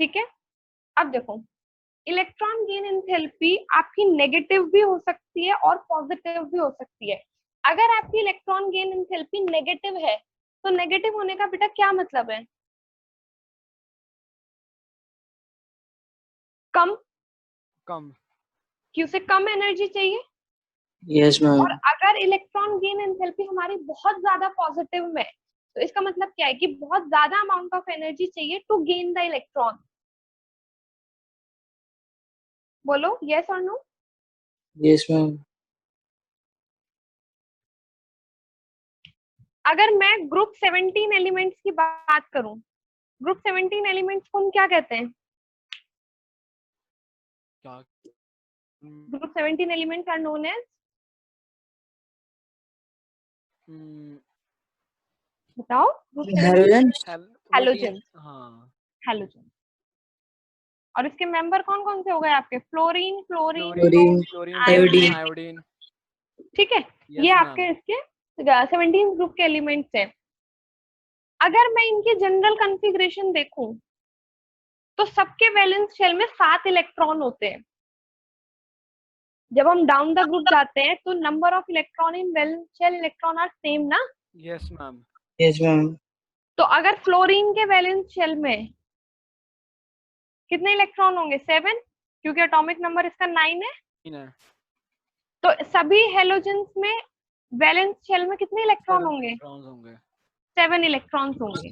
ठीक है। अब देखो, इलेक्ट्रॉन गेन एंथैल्पी आपकी नेगेटिव भी हो सकती है और पॉजिटिव भी हो सकती है। अगर आपकी इलेक्ट्रॉन गेन एंथैल्पी नेगेटिव है तो नेगेटिव होने का बेटा क्या मतलब है? कम, कम। कि उसे कम एनर्जी चाहिए। Yes ma'am. और अगर इलेक्ट्रॉन गेन एंथैल्पी हमारी बहुत ज्यादा पॉजिटिव में, तो इसका मतलब क्या है कि बहुत ज्यादा अमाउंट ऑफ एनर्जी चाहिए टू गेन द इलेक्ट्रॉन। बोलो यस और नो। Yes ma'am. अगर मैं ग्रुप 17 एलिमेंट्स की बात करूं, ग्रुप 17 एलिमेंट्स को हम क्या कहते हैं? क्या? Group 17 elements are known as, बताओ। Group 17 halogen. हैलोजन। हाँ। हैलोजन। और इसके मेंबर कौन कौन से हो गए आपके? Fluorine, chlorine, chlorine, chlorine, iodine. Iodine. ठीक है, ये यस आपके मैम। इसके 17 ग्रुप के एलिमेंट्स हैं। अगर मैं इनकी जनरल कॉन्फ़िगरेशन देखूं तो सबके वैलेंस शेल में 7 इलेक्ट्रॉन होते हैं। जब हम डाउन द ग्रुप जाते हैं तो number of electron in valence shell electron are same ना। Yes ma'am. Yes ma'am. तो अगर फ्लोरीन के वैलेंस शेल में कितने इलेक्ट्रॉन होंगे? 7, क्योंकि एटॉमिक नंबर इसका 9 है। तो सभी हेलोजेंस में वैलेंस शेल में कितने इलेक्ट्रॉन 7 होंगे? इलेक्ट्रॉन्स होंगे। 7 इलेक्ट्रॉन्स होंगे।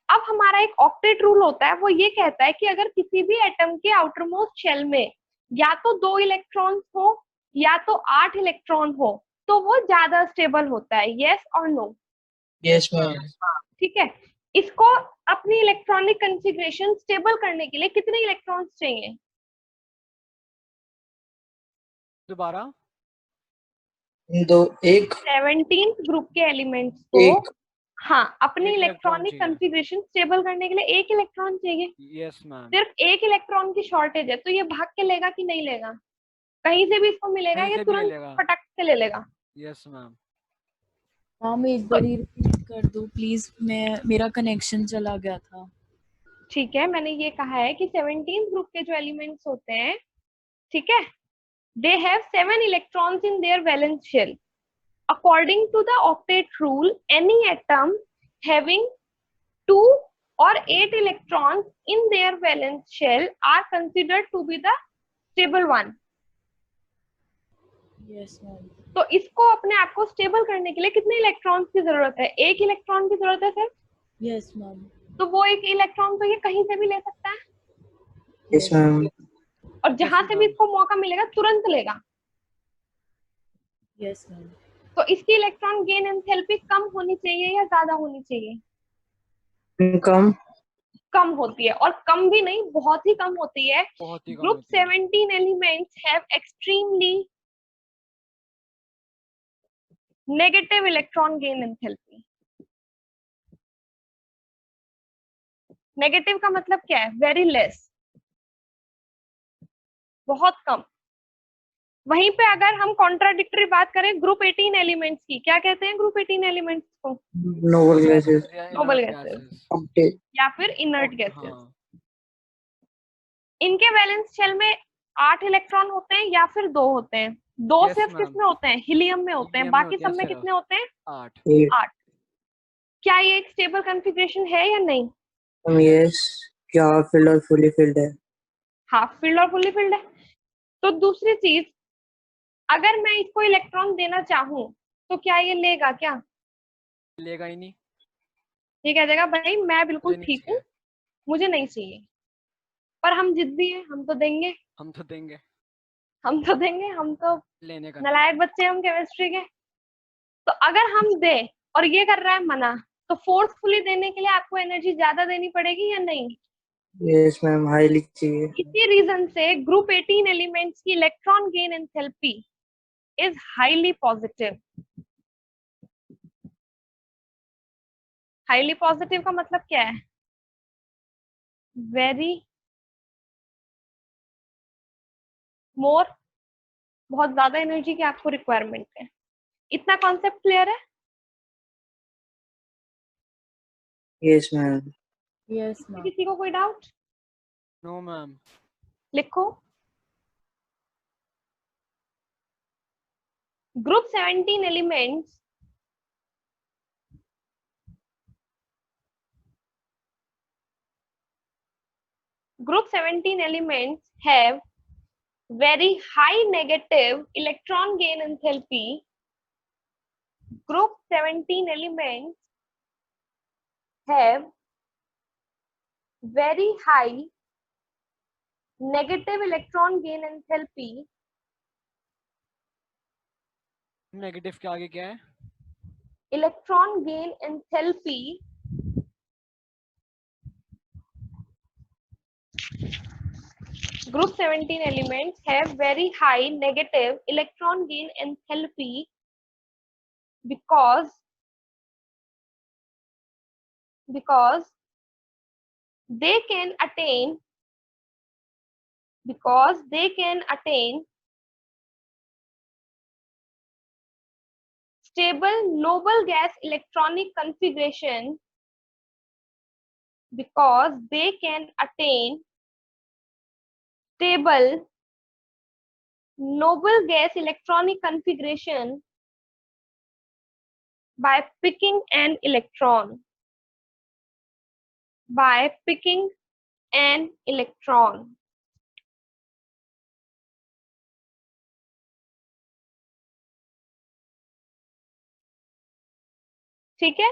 अब हमारा एक ऑक्टेट रूल होता है, वो ये कहता है कि अगर किसी भी एटम के आउटरमोस्ट शेल में या तो 2 इलेक्ट्रॉन्स हो या तो 8 इलेक्ट्रॉन हो तो वो ज्यादा स्टेबल होता है। यस और नो? Yes ma'am. ठीक है। इसको अपनी इलेक्ट्रॉनिक कॉन्फ़िगरेशन स्टेबल करने के लिए कितने इलेक्ट्रॉन्स चाहिए? दोबारा। दो, एक। 17 ग्रुप के एलिमेंट्स को, एक। हाँ, अपनी एक इलेक्ट्रॉन इलेक्ट्रॉनिक चाहिए। कॉन्फ़िगरेशन स्टेबल करने के लिए 1 इलेक्ट्रॉन चाहिए। Yes ma'am. सिर्फ 1 इलेक्ट्रॉन की शॉर्टेज है तो ये भाग के लेगा कि नहीं लेगा? कहीं से भी इसको मिलेगा, कहीं ये से भी ले तुरंत लेगा। फटक से ले लेगा। Yes ma'am. मैम एक बार रिपीट कर दो प्लीज, मेरा कनेक्शन चला गया था। ठीक है, मैंने ये कहा है कि 17 ग्रुप के जो एलिमेंट्स होते हैं, ठीक है, they have 7 electrons in their valence shell. According to the octet rule, any atom having 2 or 8 electrons in their valence shell are considered to be the stable one. Yes ma'am. तो इसको अपने आप को stable करने के लिए कितने electrons की जरूरत है? 1 इलेक्ट्रॉन की जरूरत है सिर्फ। Yes ma'am. तो वो 1 इलेक्ट्रॉन तो ये कहीं से भी ले सकता है यस मैम। और जहां Yes, से भी ma'am. इसको मौका मिलेगा तुरंत लेगा। Yes ma'am. तो इसकी इलेक्ट्रॉन गेन एंथैल्पी कम होनी चाहिए या ज्यादा होनी चाहिए? कम। कम होती है, और कम भी नहीं, बहुत ही कम होती है। बहुत ही कम ग्रुप होती है। 17 elements have extremely negative electron gain enthalpy. Negative का मतलब क्या है? वेरी लेस, बहुत कम। वहीं पे अगर हम कॉन्ट्राडिक्टरी बात करें ग्रुप 18 एलिमेंट्स की, क्या कहते हैं ग्रुप 18 एलिमेंट्स को? Noble gases. Noble inert gases gases. Octet. या फिर इनर्ट गैसेस। हाँ। इनके वैलेंस शेल में 8 इलेक्ट्रॉन होते हैं या फिर 2 होते हैं? 2 Yes, सिर्फ ma'am. किसमें होते हैं? हीलियम में होते हैं, हीलियम में बाकी होते हैं सब में सिर्फ कितने होते हैं? 8। 8। क्या ये एक स्टेबल कॉन्फ़िगरेशन है या नहीं? यस। क्या फिल्ड और फुली फिल्ड है? हाफ फील्ड और फुली फील्ड है। तो दूसरी चीज, अगर मैं इसको इलेक्ट्रॉन देना चाहूं तो क्या ये लेगा? क्या लेगा ही नहीं। ये कह देगा भाई मैं बिल्कुल मुझे नहीं ठीक हूँ, चाहिए। मुझे नहीं चाहिए। पर हम जिद्दी हैं, हम तो देंगे, हम तो देंगे। हम तो देंगे, हम तो लेने का नहीं। नालायक बच्चे हैं हम केमिस्ट्री के। तो अगर हम दे और ये कर रहा है मना, तो फोर्सफुली देने के लिए आपको एनर्जी ज्यादा देनी पड़ेगी या नहीं? यस मैम, हाईली चाहिए। इसी रीजन से ग्रुप 18 एलिमेंट्स की electron gain enthalpy is highly positive. Highly positive का मतलब क्या है? वेरी मोर, बहुत ज्यादा एनर्जी की आपको रिक्वायरमेंट है। इतना कॉन्सेप्ट क्लियर है? Yes ma'am. Yes ma'am. किसी को कोई डाउट? No ma'am. लिखो। Group 17 elements have very high negative electron gain enthalpy. Group 17 elements have very high negative electron gain enthalpy. Negative के आगे क्या है? Electron gain enthalpy Group 17 elements have very high negative electron gain enthalpy because they can attain stable noble gas electronic configuration because they can attain stable noble gas electronic configuration by picking an electron. ठीक है,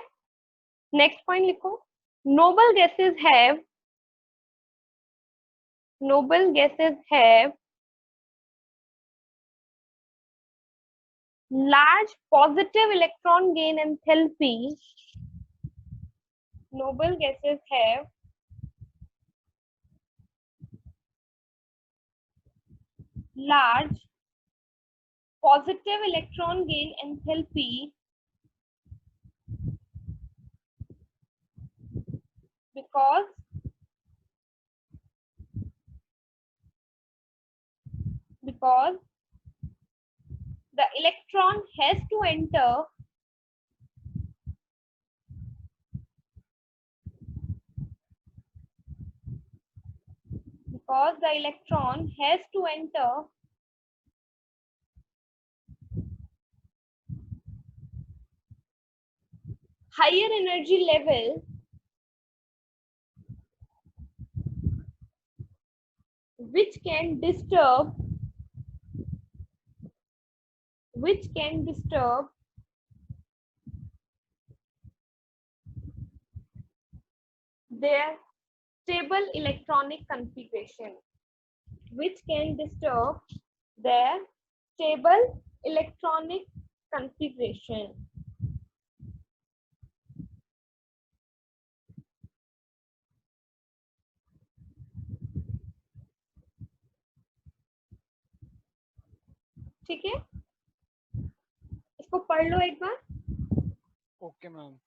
next point लिखो. Noble gases have large positive electron gain enthalpy. Noble gases have large positive electron gain enthalpy because the electron has to enter higher energy level which can disturb their stable electronic configuration. ठीक है, इसको पढ़ लो एक बार. Okay ma'am.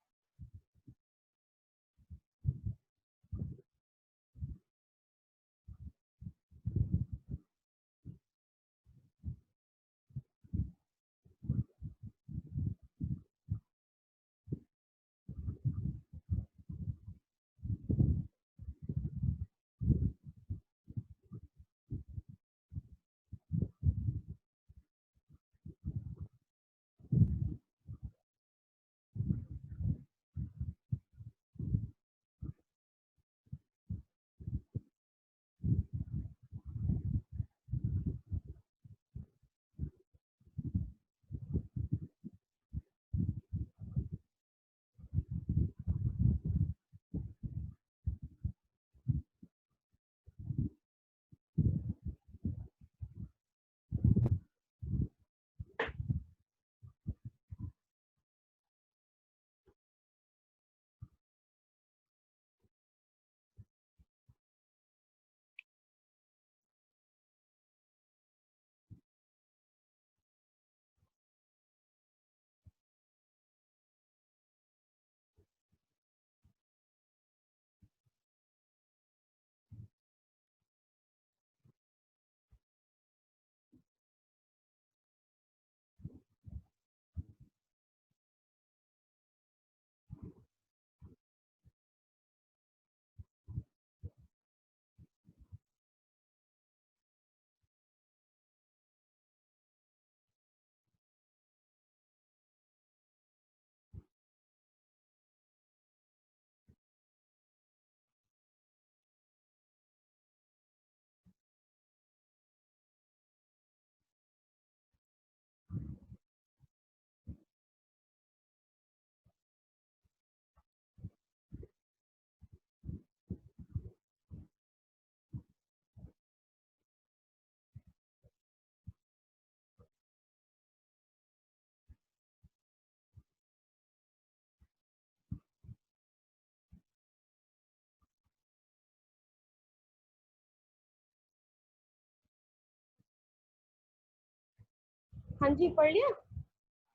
हाँ जी, पढ़ लिया?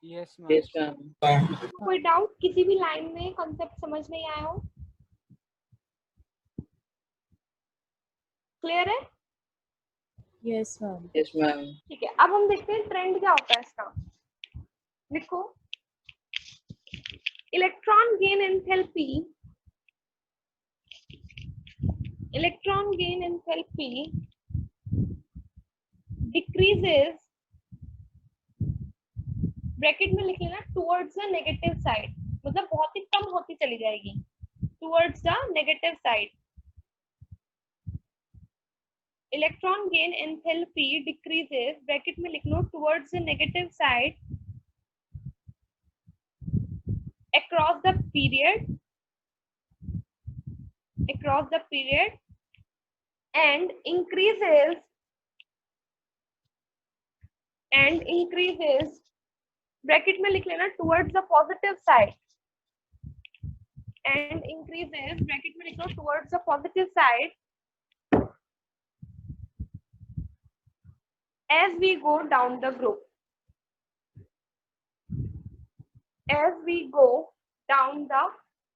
Yes ma'am. Yes, ma'am. कोई doubt किसी भी लाइन में, कॉन्सेप्ट समझ नहीं आया हो? क्लियर है? Yes ma'am. Yes, ma'am. ठीक है, अब हम देखते हैं ट्रेंड क्या होता है इसका। देखो, electron gain enthalpy, electron gain enthalpy decreases, bracket में लिख लेना, टुवर्ड्स द नेगेटिव साइड, मतलब बहुत ही कम होती चली जाएगी, towards the negative side. Electron gain enthalpy decreases, bracket में लिख लो, towards the negative side across the period, across the period, and increases bracket में लिख लेना, towards the positive side, and increases, bracket में लिख लो, towards the positive side as we go down the group, as we go down the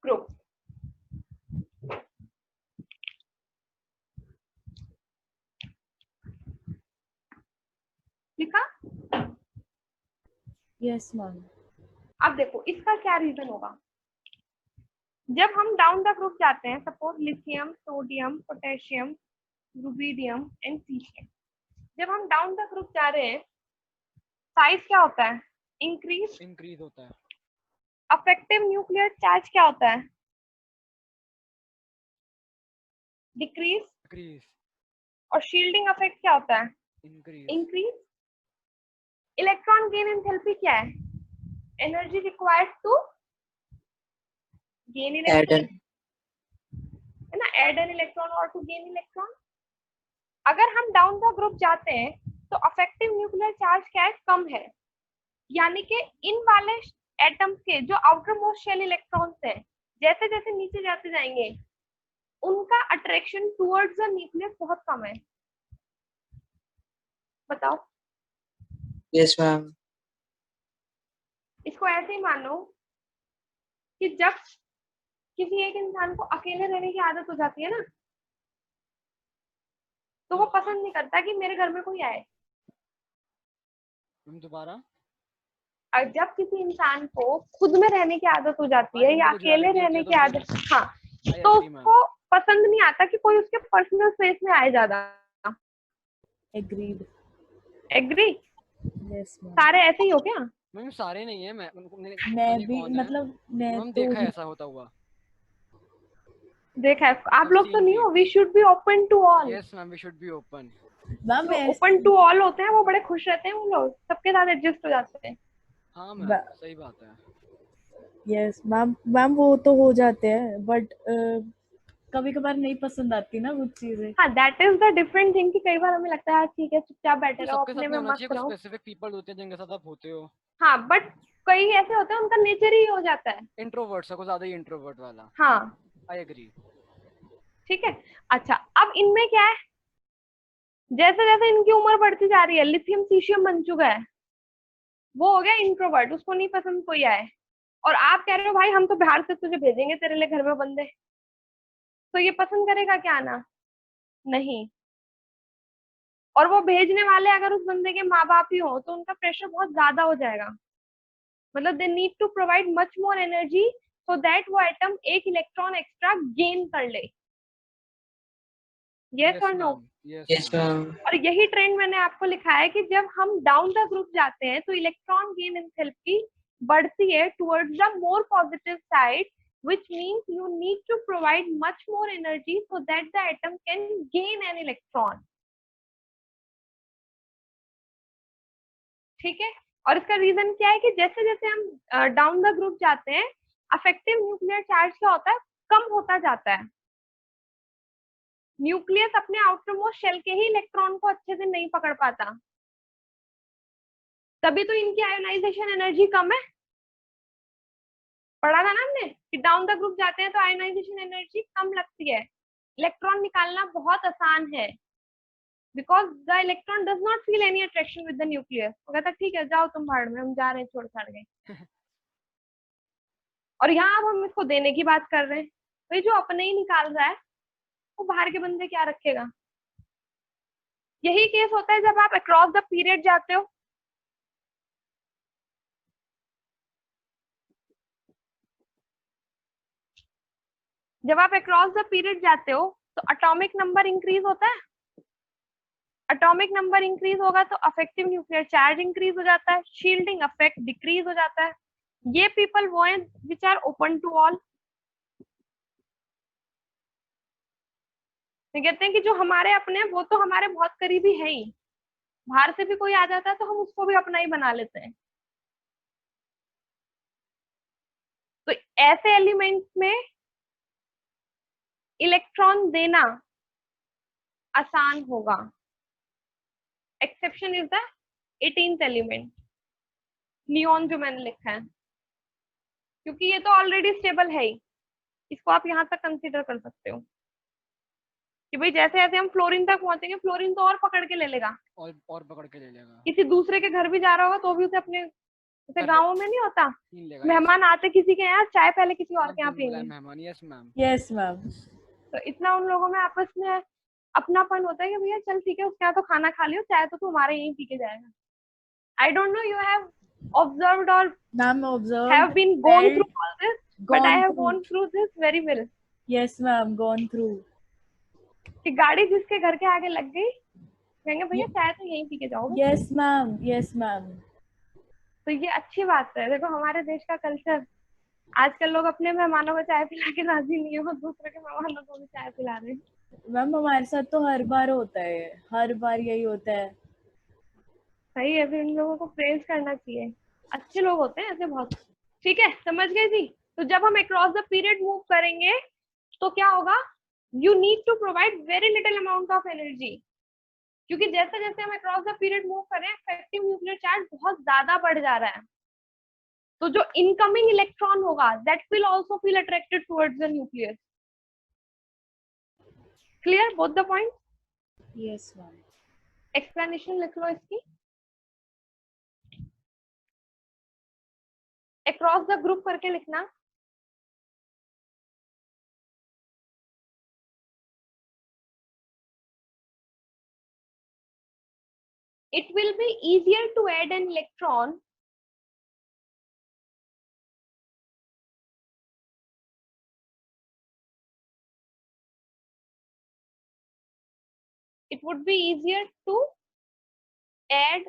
group. लिखा? Yes ma'am. अब देखो इसका क्या रीजन होगा। जब हम डाउन द ग्रुप जाते हैं, suppose lithium, sodium, potassium, rubidium and caesium, जब हम डाउन द ग्रुप जा रहे हैं, साइज क्या होता है? इंक्रीज होता है। अफेक्टिव न्यूक्लियर चार्ज क्या होता है? डिक्रीज। और शील्डिंग इफेक्ट क्या होता है? इंक्रीज। इलेक्ट्रॉन गेन एंथैल्पी क्या है? Energy required to gain electron, है ना, ऐड एन इलेक्ट्रॉन और टू गेन इलेक्ट्रॉन। अगर हम डाउन द ग्रुप जाते हैं तो अफेक्टिव न्यूक्लियर चार्ज क्या है? कम है, यानी कि इन वाले एटम्स के जो आउटर मोस्ट शेल इलेक्ट्रॉन्स हैं, जैसे जैसे नीचे जाते जाएंगे उनका अट्रैक्शन टुवर्ड्स द न्यूक्लियस बहुत कम है। बताओ। Yes, ma'am. इसको ऐसे ही मानो कि जब किसी एक इंसान को अकेले रहने की आदत हो जाती है ना, तो वो पसंद नहीं करता कि मेरे घर में कोई आए। दोबारा। और जब किसी इंसान को खुद में रहने की आदत हो जाती है या अकेले रहने की आदत, हाँ, तो उसको पसंद नहीं आता कि कोई उसके पर्सनल स्पेस में आए ज्यादा। एग्रीड। एग्री? Yes ma'am. सारे ऐसे ही हो क्या? मैम सारे नहीं है, मैं भी मतलब मैं तो देखा है ऐसा होता हुआ। देखा है आप लोग तो नहीं हो। We should be open to all. Yes ma'am, we should be open. Ma'am open to all होते हैं वो बड़े खुश रहते हैं, वो लोग सबके साथ एडजस्ट हो जाते हैं। हाँ मैम, सही बात है। यस मैम वो तो हो जाते हैं, बट कभी कभार नहीं पसंद आती ना कुछ चीजें। हाँ, that is the different thing कि कई बार हमें लगता है ठीक है चुपचाप बैठे रहो, अपने में मस्त रहो। स्पेसिफिक पीपल होते हैं जिनके साथ आप होते हो। हाँ, बट कई ऐसे होते हैं उनका नेचर ही हो जाता है इंट्रोवर्ट, सबको ज्यादा ही इंट्रोवर्ट वाला। हाँ, आई एग्री। ठीक है। अच्छा, अब इनमें क्या है, जैसे जैसे इनकी उम्र बढ़ती जा रही है, लिथियम सीशियम बन चुका है, वो हो गया इंट्रोवर्ट, उसको नहीं पसंद कोई आए। और आप कह रहे हो भाई हम तो बाहर से तुझे भेजेंगे तेरे लिए घर में बंदे, तो ये पसंद करेगा क्या आना? नहीं। और वो भेजने वाले अगर उस बंदे के माँ बाप ही हो तो उनका प्रेशर बहुत ज्यादा हो जाएगा। मतलब they need to provide much more energy so that वो एटम एक इलेक्ट्रॉन एक्स्ट्रा गेन कर ले। यस और नो? Yes, ma'am. और यही ट्रेंड मैंने आपको लिखा है कि जब हम डाउन द ग्रुप जाते हैं तो इलेक्ट्रॉन गेन एंथैल्पी बढ़ती है towards the more positive side, which means you need to provide much more energy so that the atom can gain an electron. ठीक है। और इसका रीजन क्या है कि जैसे जैसे हम डाउन द ग्रुप जाते हैं, अफेक्टिव न्यूक्लियर चार्ज क्या होता है? कम होता जाता है। न्यूक्लियस अपने आउटरमोस्ट शेल के ही इलेक्ट्रॉन को अच्छे से नहीं पकड़ पाता, तभी तो इनकी आयोनाइजेशन एनर्जी कम है। पढ़ा था ना हमने कि डाउन द ग्रुप जाते हैं तो आयोनाइजेशन एनर्जी कम लगती है, इलेक्ट्रॉन निकालना बहुत आसान है। Because the electron does not feel any attraction with the nucleus. वो कहता ठीक है जाओ तुम भाड़ में, हम जा रहे हैं छोड़ छाड़ के। और यहाँ अब हम इसको देने की बात कर रहे हैं, भाई जो अपने ही निकाल रहा है वो बाहर के बंदे क्या रखेगा। यही केस होता है जब आप अक्रॉस द पीरियड जाते हो। जब आप अक्रॉस द पीरियड जाते हो तो एटॉमिक नंबर इंक्रीज होता है। एटॉमिक नंबर इंक्रीज होगा तो अफेक्टिव न्यूक्लियर चार्ज इंक्रीज हो जाता है, शील्डिंग इफेक्ट डिक्रीज हो जाता है। ये पीपल वो हैं which are open to all. कहते हैं कि जो हमारे अपने हैं वो तो हमारे बहुत करीबी है ही, बाहर से भी कोई आ जाता है तो हम उसको भी अपना ही बना लेते हैं। तो ऐसे एलिमेंट्स में इलेक्ट्रॉन देना आसान होगा। Exception is the 18th element, neon जो मैंने लिखा है, क्योंकि ये तो ऑलरेडी स्टेबल है ही, इसको आप यहाँ तक कंसीडर कर सकते हो कि भाई जैसे जैसे हम फ्लोरीन तक पहुंचेंगे फ्लोरीन तो और पकड़ के ले लेगा, और पकड़ के ले लेगा, किसी दूसरे के घर भी जा रहा होगा तो भी उसे अपने, जैसे अरे, गाँवों में नहीं होता छीन लेगा। मेहमान आते किसी के यहाँ चाय पहले किसी और के यहाँ बुलाए पीएंगे, मेहमान। Yes ma'am. Yes ma'am. तो इतना उन लोगों में आपस में अपनापन होता है कि भैया चल ठीक है उसके यहाँ तो खाना खा लियो, चाय तो तू हमारे यहीं पी के जाएगा। I don't know you have observed or Ma'am, observed, have been gone felt, through all this, but I gone have through. gone through this very well. Yes ma'am, gone through. कि गाड़ी जिसके घर के आगे लग गई कहेंगे भैया Ye- चाय तो यहीं पी के जाओगे। Yes ma'am, yes ma'am. तो ये अच्छी बात है। देखो हमारे देश का कल्चर, आजकल लोग अपने मेहमानों को चाय पिला के राजी नहीं हो, दूसरे के मेहमानों को भी चाय पिला रहे हैं। मैम हमारे साथ तो हर बार होता है, हर बार यही होता है। सही है, फिर इन लोगों को प्रेज करना चाहिए, अच्छे लोग होते हैं ऐसे बहुत। ठीक है समझ गए जी। तो जब हम अक्रॉस द पीरियड मूव करेंगे तो क्या होगा, you need to provide very little amount of energy, क्योंकि जैसे जैसे हम अक्रॉस द पीरियड मूव कर रहे हैं इफेक्टिव न्यूक्लियर चार्ज बहुत ज्यादा बढ़ जा रहा है। तो जो इनकमिंग इलेक्ट्रॉन होगा that will also feel attracted towards the nucleus. Clear both the point? Yes ma'am. Explanation लिख लो इसकी। अक्रॉस द ग्रुप करके लिखना। It will be easier to add an electron it would be easier to add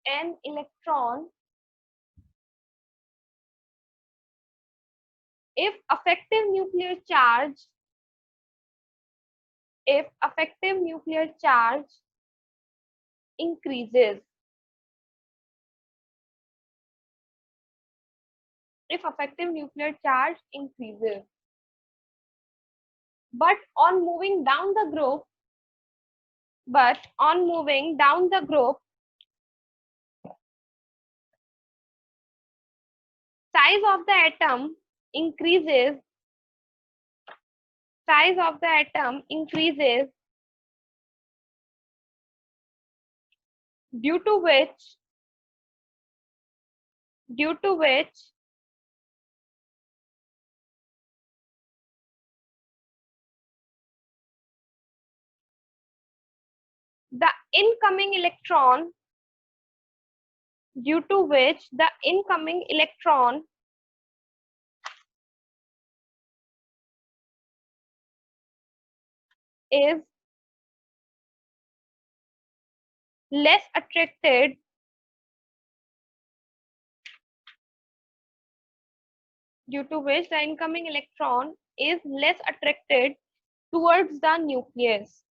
an electron if effective nuclear charge increases. If effective nuclear charge increases. But on moving down the group, size of the atom increases, due to which the incoming electron is less attracted towards the nucleus.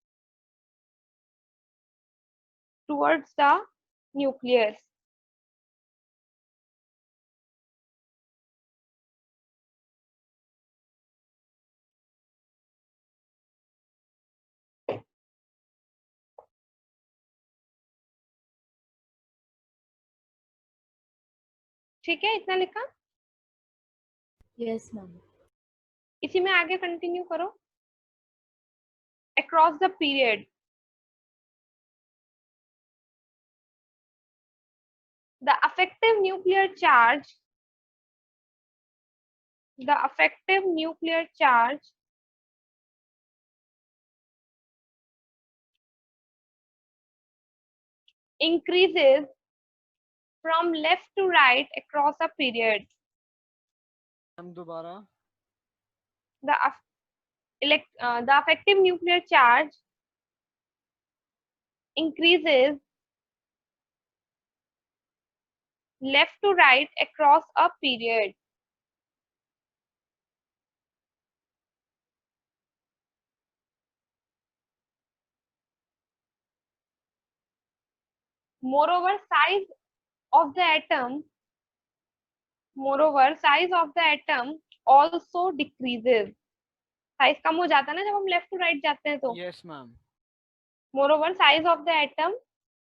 ठीक है इतना लिखा। Yes ma'am. इसी में आगे continue करो। Across the period the effective nuclear charge increases from left to right across a period. हम दोबारा The the effective nuclear charge increases left to right across a period. Moreover, size of the atom also decreases. Size कम हो जाता है ना जब हम left to right जाते हैं तो. Yes ma'am. Moreover, size of the atom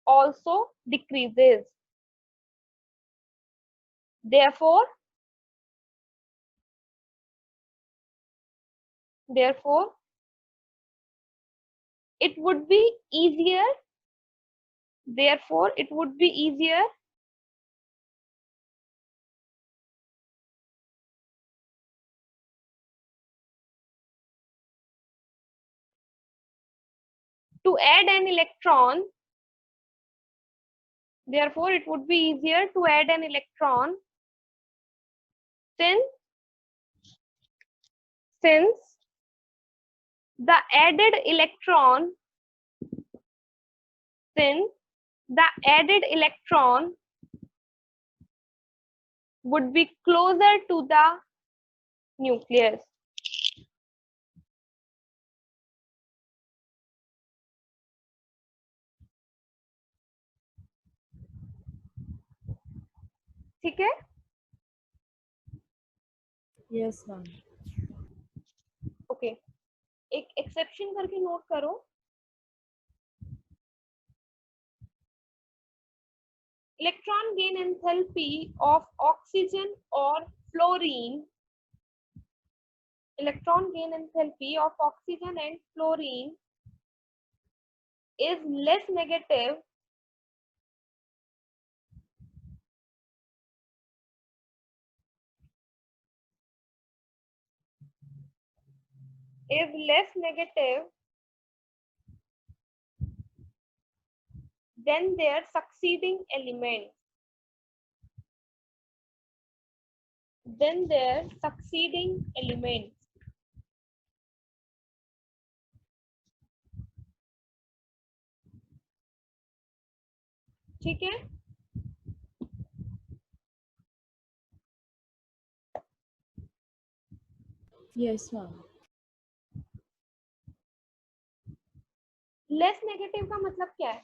also decreases. Therefore, it would be easier. To add an electron. Therefore, it would be easier to add an electron since the added electron would be closer to the nucleus. ठीक है. Yes ma'am. Okay, एक exception करके note करो. Electron gain enthalpy of oxygen or fluorine. Electron gain enthalpy of oxygen and fluorine is less negative than their succeeding elements. ठीक है. Yes ma'am. Less negative का मतलब क्या है?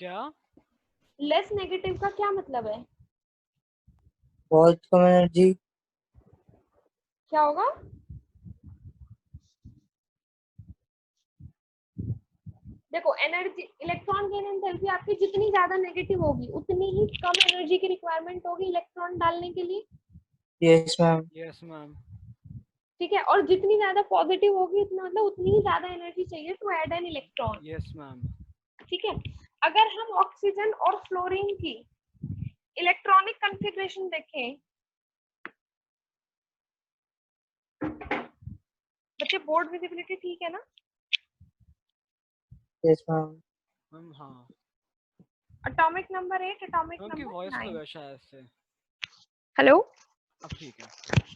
क्या? लेस नेगेटिव का क्या मतलब है? बहुत कम एनर्जी. क्या होगा? देखो, एनर्जी इलेक्ट्रॉन गेन एंथैल्पी आपकी जितनी ज्यादा नेगेटिव होगी उतनी ही कम एनर्जी की रिक्वायरमेंट होगी इलेक्ट्रॉन डालने के लिए. Yes ma'am. Yes ma'am. ठीक है. और जितनी ज्यादा पॉजिटिव होगी मतलब उतनी ही ज्यादा एनर्जी चाहिए to add an electron. Yes ma'am. ठीक है. अगर हम ऑक्सीजन और फ्लोरीन की इलेक्ट्रॉनिक कॉन्फ़िगरेशन देखें, बच्चे बोर्ड विजिबिलिटी ठीक है ना? Yes ma'am. मैम हाँ. एटॉमिक नंबर 8, एटॉमिक उनकी नंबर वॉइस 9. तो है शायद से. हेलो, अब ठीक है.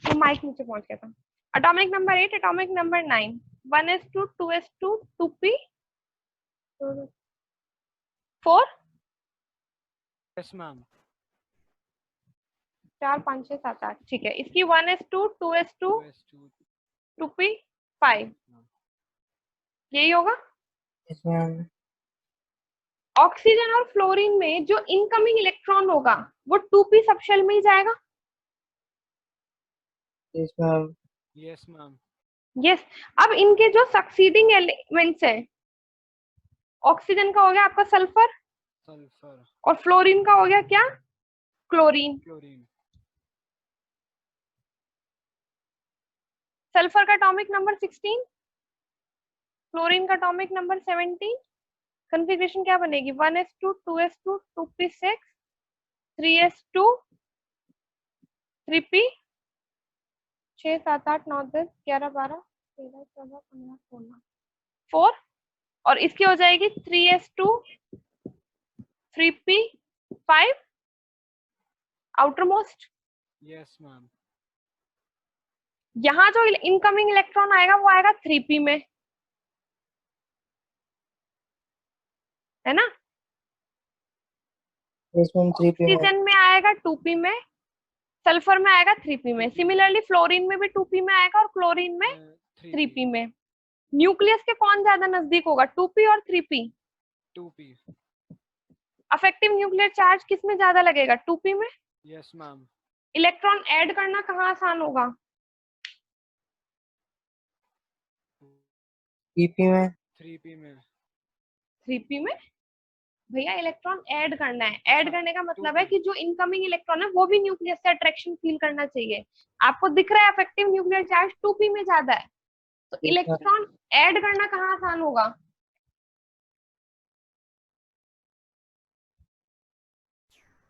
तो माइक नीचे पहुंच गया था. Atomic number 8, atomic number 9, 1s2 2s2 2p 4 yes ma'am. 4 5 6 7 8. ठीक है. इसकी 1s2 2s2 2s2 2p 5 यही होगा. Yes ma'am. ऑक्सीजन और फ्लोरीन में जो इनकमिंग इलेक्ट्रॉन होगा वो 2p सबशेल में ही जाएगा. Yes ma'am. Yes ma'am. Yes. अब इनके जो सक्सीडिंग एलिमेंट्स हैं, ऑक्सीजन का हो गया आपका सल्फर और फ्लोरीन का हो गया क्या? क्लोरीन. सल्फर का एटॉमिक नंबर 16, फ्लोरीन का एटॉमिक नंबर 17 कॉन्फ़िगरेशन क्या बनेगी? 1s2 2s2 2p6 3s2 3p 6 7 8 9 10 11 12 13 14 15 16 4 और इसकी हो जाएगी 3s2 3p 5 outer most. Yes ma'am. यहाँ जो इनकमिंग इलेक्ट्रॉन आएगा वो आएगा 3p में, है ना? यस मैम 3p में। ऑक्सीजन में आएगा 2p में, सल्फर में आएगा 3p में। सिमिलरली फ्लोरीन में भी 2p में आएगा और क्लोरीन में 3p में। न्यूक्लियस के कौन ज्यादा नजदीक होगा, 2p और 3p? 2p। Affective nuclear charge किस में ज्यादा लगेगा, 2p में? Yes ma'am. इलेक्ट्रॉन ऐड करना कहाँ आसान होगा, 3p में। 3p में। 3p में? भैया इलेक्ट्रॉन ऐड करना है, ऐड अच्छा, करने का मतलब 2p। है कि जो इनकमिंग इलेक्ट्रॉन है वो भी न्यूक्लियस से अट्रैक्शन फील करना चाहिए। आपको दिख रहा है अफेक्टिव न्यूक्लियर चार्ज 2p में ज्यादा है, तो Yes, ma'am. इलेक्ट्रॉन ऐड करना कहाँ आसान होगा,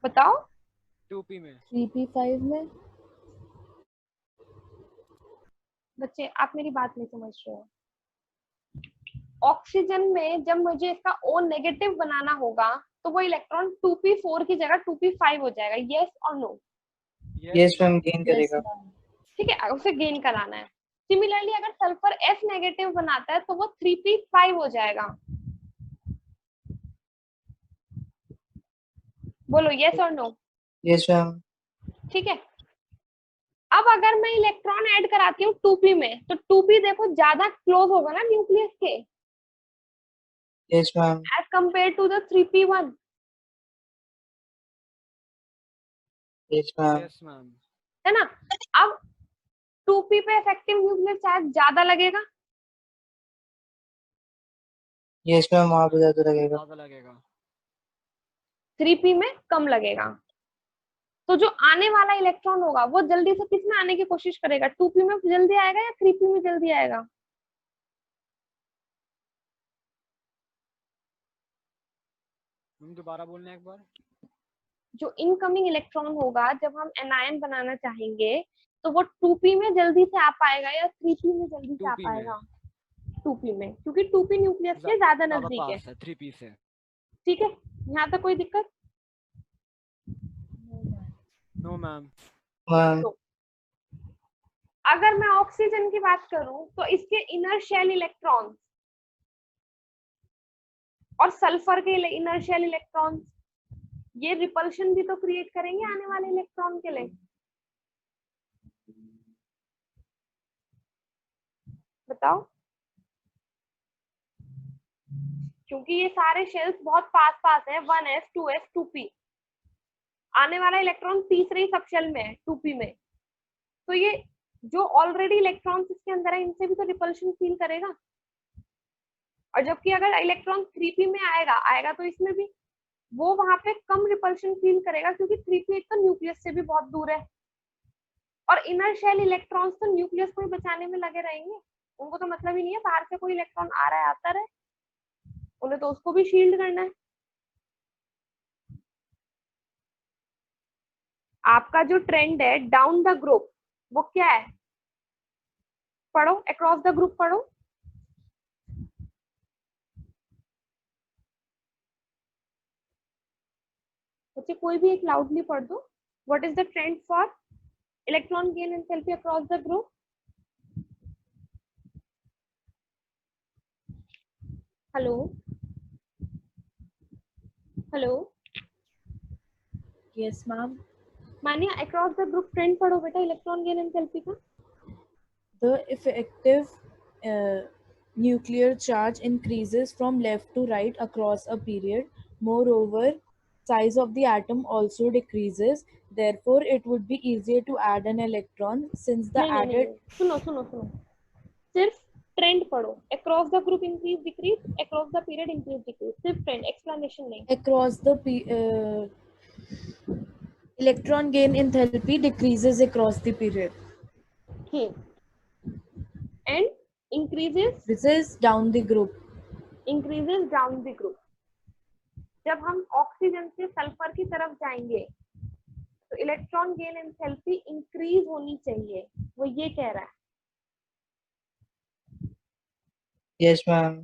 बताओ? 2p में। 3p5 में। बच्चे आप मेरी बात नहीं समझ रहे हो। ऑक्सीजन में जब मुझे इसका O नेगेटिव बनाना होगा तो वो इलेक्ट्रॉन 2p4 की जगह 2p5 हो जाएगा, यस और no? Yes ma'am gain yes करेगा। मैम। ठीक है, उसे गेन कराना है। सिमिलरली अगर सल्फर S नेगेटिव बनाता है तो वो 3p5 हो जाएगा। बोलो यस और नो? Yes ma'am. ठीक है, अब अगर मैं इलेक्ट्रॉन ऐड कराती हूँ 2p में तो 2p देखो ज्यादा क्लोज होगा ना न्यूक्लियस के, yes ma'am. As compare to the 3p1, yes ma'am. Yes ma'am. है ना? अब 2p पे इफेक्टिव न्यूक्लियर चार्ज ज्यादा लगेगा, यस मैम वहाँ पे ज्यादा लगेगा। ज्यादा लगेगा। 3p में कम लगेगा। तो जो आने वाला इलेक्ट्रॉन होगा वो जल्दी से किस में आने की कोशिश करेगा, 2p में जल्दी आएगा या 3p में जल्दी आएगा? हम दोबारा बोलना एक बार। जो इनकमिंग इलेक्ट्रॉन होगा जब हम एनायन बनाना चाहेंगे तो वो 2p में जल्दी से आ पाएगा या 3p में जल्दी से आ 2p में। पाएगा? 2p में, क्योंकि 2p न्यूक्लियस के ज्यादा ज्यादा नजदीक है। पास है 3p से। ठीक है, यहाँ तक कोई दिक्कत? No ma'am. मैम तो अगर मैं ऑक्सीजन की बात करूं तो इसके इनर शेल इलेक्ट्रॉन्स और सल्फर के इनर शेल इलेक्ट्रॉन्स ये रिपल्शन भी तो क्रिएट करेंगे आने वाले इलेक्ट्रॉन के लिए। बताओ, क्योंकि ये सारे शेल्स बहुत पास पास है, 1s 2s 2p, आने वाला इलेक्ट्रॉन तीसरे ही सबशेल में है 2p में, तो ये जो ऑलरेडी इलेक्ट्रॉन्स इसके अंदर है इनसे भी तो रिपल्शन फील करेगा। और जबकि अगर इलेक्ट्रॉन 3p में आएगा तो इसमें भी वो वहां पे कम रिपल्शन फील करेगा, क्योंकि 3p एक तो न्यूक्लियस से भी बहुत दूर है और इनर शेल इलेक्ट्रॉन्स तो न्यूक्लियस को ही बचाने में लगे रहेंगे, उनको तो मतलब ही नहीं है बाहर से कोई इलेक्ट्रॉन आ रहा है आता रहे, उन्हें तो उसको भी शील्ड करना है। आपका जो ट्रेंड है डाउन द ग्रुप वो क्या है, पढ़ो, अक्रॉस द ग्रुप पढ़ो। बच्चे कोई भी एक लाउडली पढ़ दो। What is the trend for electron gain enthalpy across the group? Hello hello yes ma'am. मानिया अक्रॉस द ग्रुप ट्रेंड पढ़ो बेटा इलेक्ट्रॉन गेन एंथैल्पी का। The effective nuclear charge increases from left to right across a period. Moreover, size of the atom also decreases. Therefore, it would be easier to add an electron since the नहीं, added सुनो सुनो सुनो, सिर्फ trend पढ़ो, across the group increase decrease, across the period increase decrease, सिर्फ trend, explanation नहीं। across the electron gain enthalpy decreases across the period. And increases This is down the group. Down the group. जब हम oxygen से sulphur की तरफ जाएंगे तो electron gain enthalpy increase होनी चाहिए, वो ये कह रहा है। Yes, ma'am.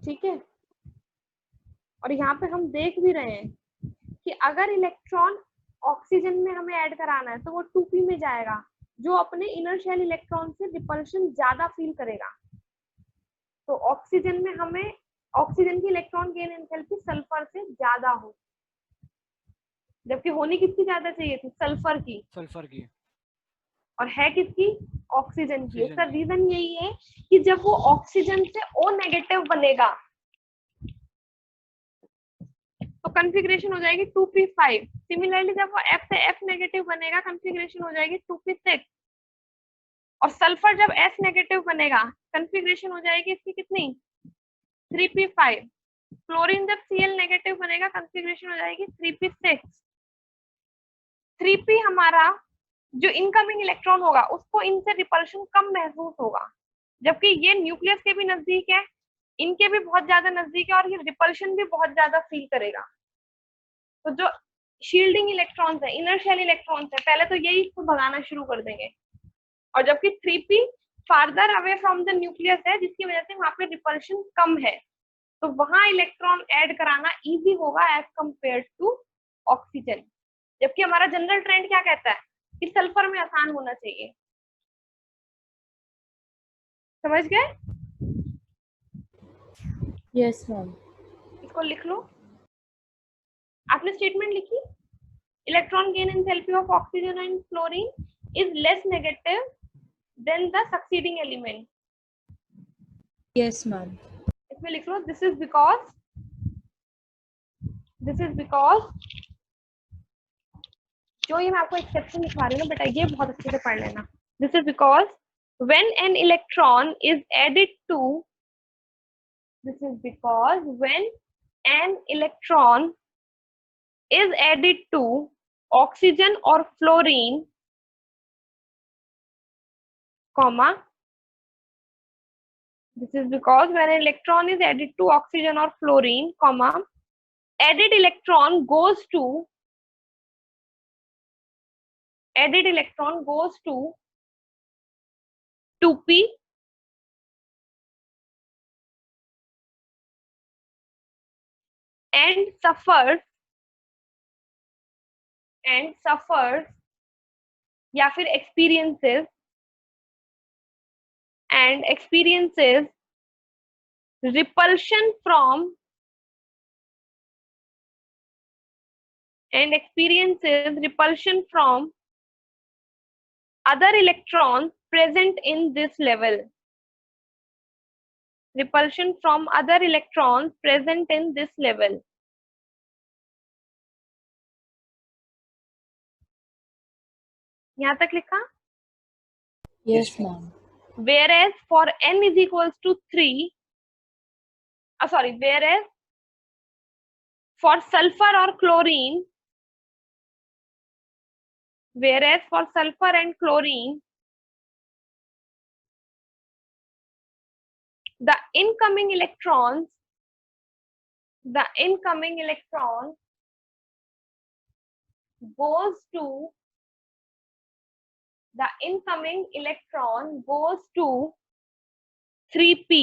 ठीक है, और यहाँ पे हम देख भी रहे हैं कि अगर इलेक्ट्रॉन ऑक्सीजन में हमें ऐड कराना है तो वो 2p में जाएगा, जो अपने इनर शेल इलेक्ट्रॉन से रिपल्शन ज्यादा फील करेगा। तो ऑक्सीजन में हमें ऑक्सीजन की इलेक्ट्रॉन गेन एंथैल्पी सल्फर से ज्यादा हो, जबकि होनी किसकी ज्यादा चाहिए थी, सल्फर की, सल्फर की। और है किसकी, ऑक्सीजन की। ऑक्सीजन इसका की। रीजन यही है कि जब वो ऑक्सीजन से O नेगेटिव बनेगा तो कॉन्फ़िगरेशन हो जाएगी 2p5। सिमिलरली जब वो F से F नेगेटिव बनेगा कॉन्फ़िगरेशन हो जाएगी 2p6, और सल्फर जब S नेगेटिव बनेगा कॉन्फ़िगरेशन हो जाएगी इसकी कितनी, 3p5। क्लोरीन जब Cl नेगेटिव बनेगा कॉन्फ़िगरेशन हो जाएगी 3p6। 3p हमारा जो इनकमिंग इलेक्ट्रॉन होगा उसको इनसे रिपल्शन कम महसूस होगा, जबकि ये न्यूक्लियस के भी नजदीक है, इनके भी बहुत ज्यादा नजदीक है, और ये रिपल्शन भी बहुत ज्यादा फील करेगा। तो जो शील्डिंग इलेक्ट्रॉन्स है, इनर शेल इलेक्ट्रॉन्स है, पहले तो यही इसको भगाना शुरू कर देंगे, और जबकि 3p farther away from the nucleus है जिसकी वजह से वहां पे रिपल्शन कम है, तो वहां इलेक्ट्रॉन ऐड कराना इजी होगा एज कंपेयर टू ऑक्सीजन। जबकि हमारा जनरल ट्रेंड क्या कहता है कि सल्फर में आसान होना चाहिए। समझ गए? Yes, ma'am. इसको लिख लो। आपने स्टेटमेंट लिखी, electron gain enthalpy of oxygen and fluorine is less negative than the succeeding element. Yes, ma'am. इसमें लिख लो, दिस इज बिकॉज जो ये मैं आपको एक्सेप्शन लिखवा रही हूँ ना बेटा, ये बहुत अच्छे से पढ़ लेना। This is because when an electron is added to this is because when an electron is added to oxygen or fluorine, comma, this is because when an electron is added to oxygen or fluorine, comma, added electron goes to 2p and suffers या फिर experiences repulsion from other electrons present in this level. Repulsion from other electrons present in this level. यहाँ तक लिखा? Yes, ma'am. Whereas for n is equals to 3, whereas for sulfur or chlorine, the incoming electron goes to 3p.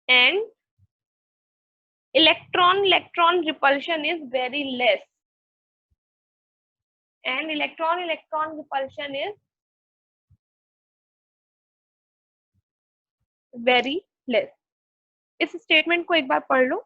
And electron repulsion is very less. And electron repulsion is very less. इस statement को एक बार पढ़ लो।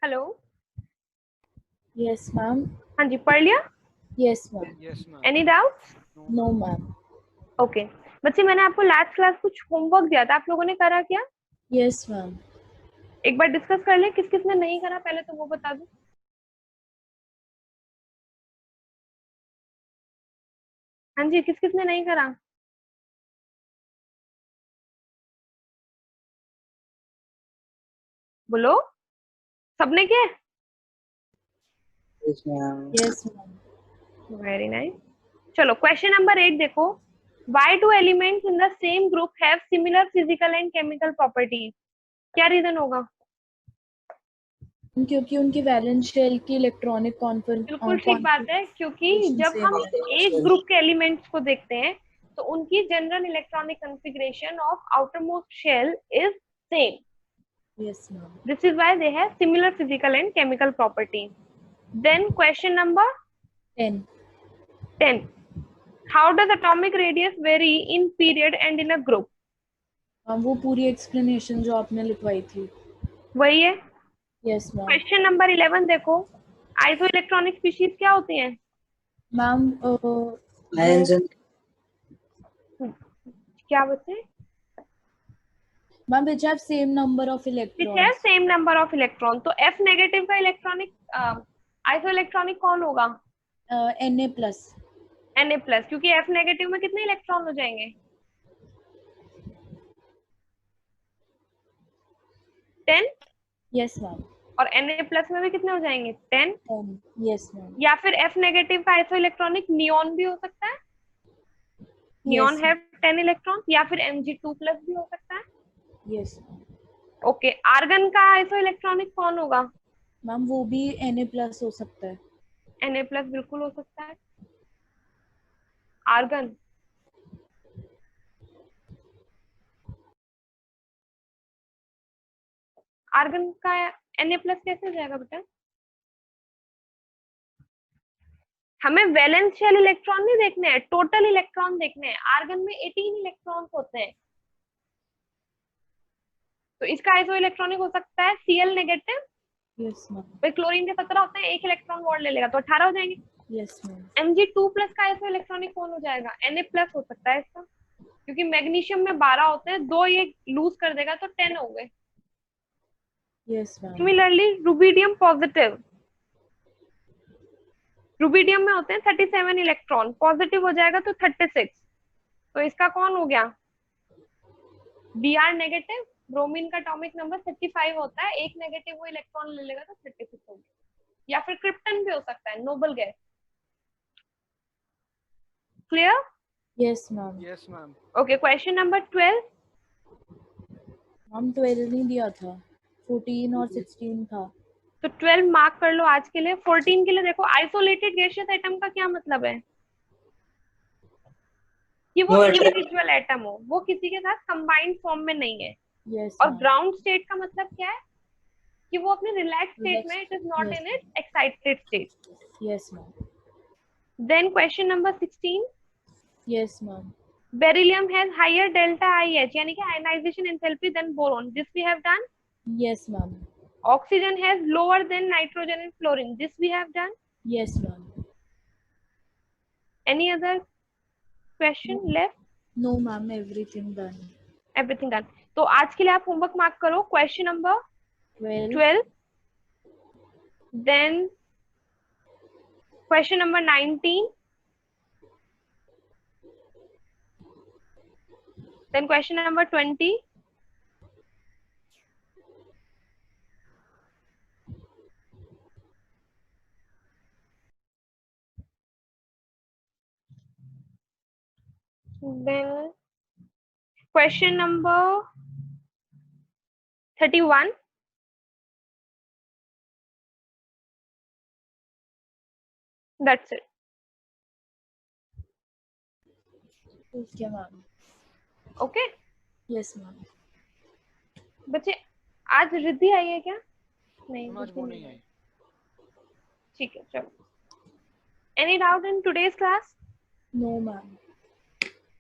Hello, Yes, ma'am. हाँ जी, पढ़ लिया? Yes, ma'am. Yes, ma'am. Any doubts? No, No, ma'am. ma'am. Okay बच्चे, मैंने आपको लास्ट क्लास कुछ होमवर्क दिया था, आप लोगों ने करा क्या? Yes, ma'am. एक बार डिस्कस कर ले, किस किस ने नहीं करा पहले तो वो बता दो। हाँ जी, किस किस ने नहीं करा? बोलो, सबने किया? Yes, ma'am. Yes, ma'am. Very nice. चलो क्वेश्चन नंबर 8 देखो, why do elements in the same group have similar physical and chemical properties? क्या रीजन होगा? क्योंकि उनकी वैलेंस शेल की इलेक्ट्रॉनिक बिल्कुल ठीक बात है, क्योंकि जब सेम हम है। एक ग्रुप के एलिमेंट्स को देखते हैं तो उनकी general electronic configuration of outermost shell is same. Yes, ma'am. This is why they have similar physical and chemical properties. Then question number 10. 10. How does atomic radius vary in period and in a group? वो पूरी explanation जो आपने लिखवाई थी। वही है। Yes, ma'am. Question number 11 देखो, iso electronic species क्या होती हैं? मैम Ions and क्या बच्चे? Ma'am which have same number of Which electrons. have same number of electron. तो F नेगेटिव का इलेक्ट्रॉनिक आइसो इलेक्ट्रॉनिक कौन होगा? Na plus. Na प्लस, क्योंकि F नेगेटिव में कितने इलेक्ट्रॉन हो जाएंगे? 10. Yes, ma'am. और Na प्लस में भी कितने हो जाएंगे? 10. 10. Yes, ma'am. या फिर F नेगेटिव का आइसो इलेक्ट्रॉनिक नियॉन भी हो सकता है, नियॉन Yes, हैव 10 इलेक्ट्रॉन, या फिर Mg2 प्लस भी हो सकता है. yes, ma'am. ओके, आर्गन का आइसो इलेक्ट्रॉनिक कौन होगा? मैम वो भी Na plus हो सकता है। Na प्लस बिल्कुल हो सकता है। आर्गन आर्गन का Na प्लस कैसे हो जाएगा बेटा? हमें वैलेंस शेल इलेक्ट्रॉन नहीं देखने हैं, टोटल इलेक्ट्रॉन देखने हैं। आर्गन में 18 इलेक्ट्रॉन्स होते हैं, तो इसका आइसो इलेक्ट्रॉनिक हो सकता है Cl नेगेटिव। Yes, ma'am. भाई क्लोरीन के 17 होते हैं, एक इलेक्ट्रॉन वॉर ले लेगा तो 18 हो जाएंगे। Yes, ma'am. Mg2 प्लस का आइसो इलेक्ट्रॉनिक कौन हो जाएगा? Na प्लस हो सकता है इसका, क्योंकि मैग्नीशियम में 12 होते हैं, 2 ये लूज कर देगा तो 10 हो गए। Yes, ma'am. Similarly rubidium positive, rubidium में होते हैं 37 इलेक्ट्रॉन, पॉजिटिव हो जाएगा तो 36, तो इसका कौन हो गया? Br negative. ब्रोमीन का एटॉमिक नंबर 35 होता है, एक नेगेटिव वो इलेक्ट्रॉन ले लेगा तो 36 हो गया। या फिर क्रिप्टन भी हो सकता है, noble gas. Clear? Yes, ma'am. Yes, ma'am. Okay, question number 12। हम 12 नहीं दिया था, 14 और 16 था। तो 12 मार्क कर लो आज के लिए। 14 के लिए देखो, आइसोलेटेड गैसियस एटम का क्या मतलब है? कि वो No attraction. इंडिविजुअल एटम हो, वो किसी के साथ कंबाइंड फॉर्म में नहीं है। Yes, और ma'am. ग्राउंड स्टेट का मतलब क्या है? कि वो अपने रिलैक्स स्टेट में, it is not Yes. In its excited state. Yes, ma'am. Then question number 16, Yes, ma'am. Beryllium has higher delta IH यानी कि ionization enthalpy than boron, this we have done. Yes, ma'am. Oxygen has lower than nitrogen and fluorine, this we have done. Yes, ma'am. Any other question left? No, ma'am. Everything done. Everything done. तो आज के लिए आप homework mark करो, question number 12. 12, then question number 19, then question number 20, then question number 31, that's it. Okay, ma'am. Okay, Yes, ma'am. बच्चे आज रिद्धि आई है क्या? नहीं, आज रिद्धि वो नहीं नहीं आई। आई। ठीक है, चलो। Any doubt in today's class? No, ma'am.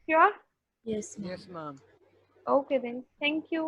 Sure? Yes, ma'am. Yes, ma'am. Okay then, thank you.